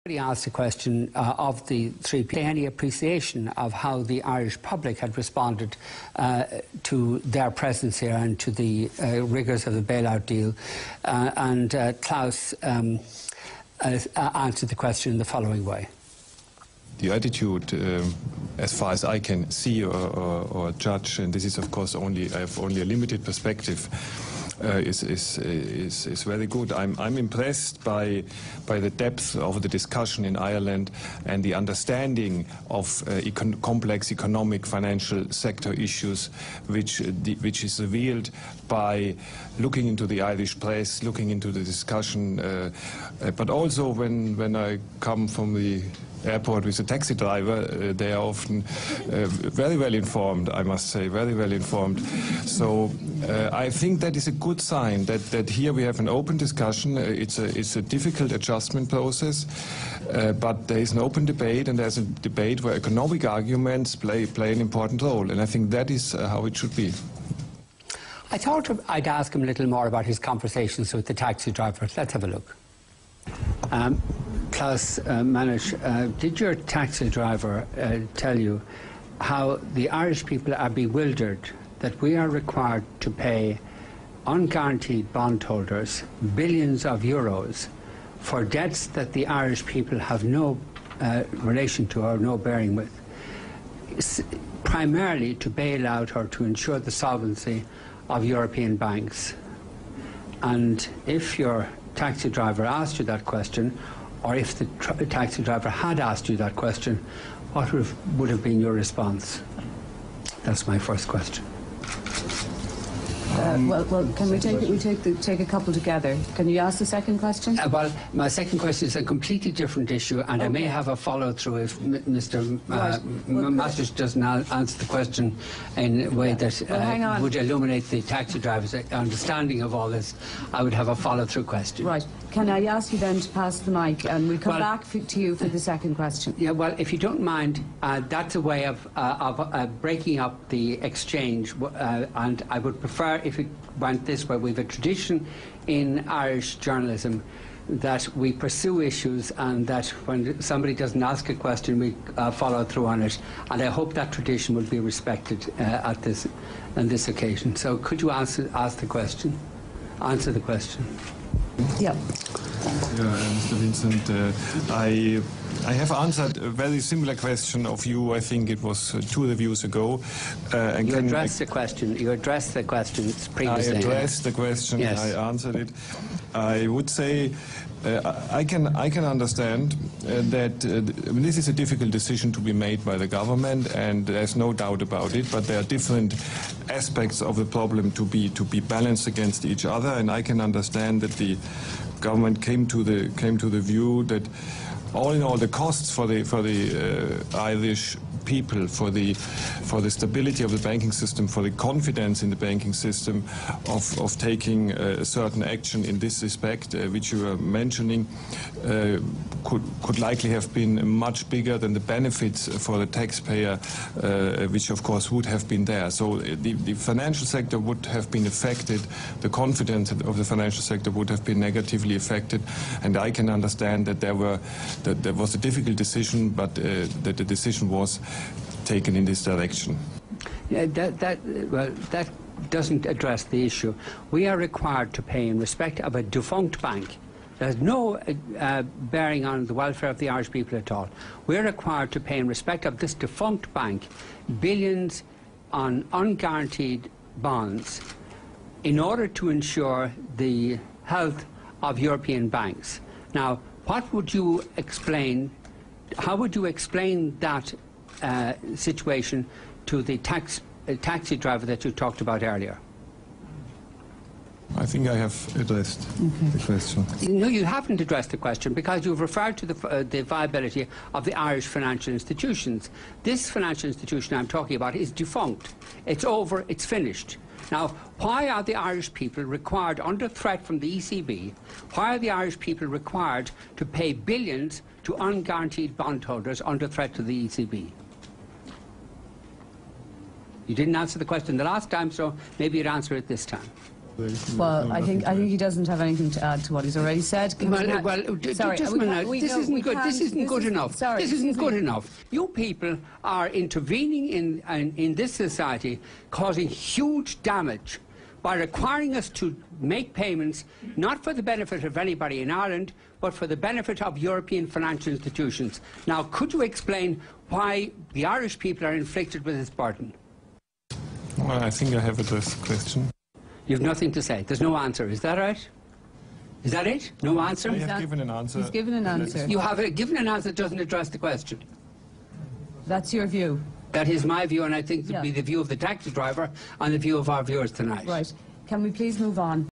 Asked a question of the three people, any appreciation of how the Irish public had responded to their presence here and to the rigours of the bailout deal. Klaus answered the question in the following way. The attitude, as far as I can see or judge, and this is of course I have only a limited perspective, is very good. I'm impressed by the depth of the discussion in Ireland and the understanding of complex economic financial sector issues, which is revealed by looking into the Irish press, looking into the discussion, but also when I come from the airport with a taxi driver, they are often very well informed, I must say, very well informed. So I think that is a good sign that here we have an open discussion. It's a difficult adjustment process, but there is an open debate, and there's a debate where economic arguments play an important role, and I think that is how it should be. I thought I'd ask him a little more about his conversations with the taxi driver. Let's have a look. Klaus, Masuch, did your taxi driver tell you how the Irish people are bewildered that we are required to pay unguaranteed bondholders billions of euros for debts that the Irish people have no relation to or no bearing with, primarily to bail out or to ensure the solvency of European banks? And if your taxi driver asked you that question, or if the taxi driver had asked you that question, what would have been your response? That's my first question. Well, can we take a couple together? Can you ask the second question? Well, my second question is a completely different issue, and okay. I may have a follow-through if Mr. Masuch doesn't answer the question in a way that would illuminate the taxi driver's understanding of all this. I would have a follow-through question. Right. Can I ask you then to pass the mic, and we'll come back to you for the second question? Yeah, well, if you don't mind, that's a way of breaking up the exchange, and I would prefer if it went this way. We have a tradition in Irish journalism that we pursue issues, and that when somebody doesn't ask a question, we follow through on it. And I hope that tradition will be respected on this occasion. So could you answer the question? Answer the question. Yeah. Mr. Vincent, I have answered a very similar question of you. I think it was 2 reviews ago. You addressed the question. You addressed the question previously. I addressed the question. Yes. I answered it. I would say I can understand that this is a difficult decision to be made by the government, and there's no doubt about it. But there are different aspects of the problem to be balanced against each other, and I can understand that the government came to the view that all in all the costs for the Irish people, for the stability of the banking system, for the confidence in the banking system of taking a certain action in this respect, which you were mentioning, could likely have been much bigger than the benefits for the taxpayer, which of course would have been there. So the financial sector would have been affected, the confidence of the financial sector would have been negatively affected, and I can understand that there was a difficult decision, but that the decision was taken in this direction. Yeah, that doesn't address the issue. We are required to pay in respect of a defunct bank. There's no bearing on the welfare of the Irish people at all. We're required to pay in respect of this defunct bank billions on unguaranteed bonds in order to ensure the health of European banks. Now, what would you explain, how would you explain that situation to the taxi driver that you talked about earlier? I think I have addressed the question. No, you haven't addressed the question, because you've referred to the viability of the Irish financial institutions. This financial institution I'm talking about is defunct. It's over, it's finished. Now, why are the Irish people required, under threat from the ECB, why are the Irish people required to pay billions to unguaranteed bondholders under threat to the ECB? You didn't answer the question the last time, so maybe you'd answer it this time. Well, I think he doesn't have anything to add to what he's already said. Just a minute. This isn't good. This isn't good enough. This isn't good enough. You people are intervening in this society, causing huge damage by requiring us to make payments not for the benefit of anybody in Ireland, but for the benefit of European financial institutions. Now, could you explain why the Irish people are inflicted with this burden? Well, I think I have addressed the question. You have nothing to say. There's no answer. Is that right? Is that it? No answer? I have given an answer. He's given an answer. You have given an answer that doesn't address the question. That's your view. That is my view, and I think it would be the view of the taxi driver and the view of our viewers tonight. Right. Can we please move on?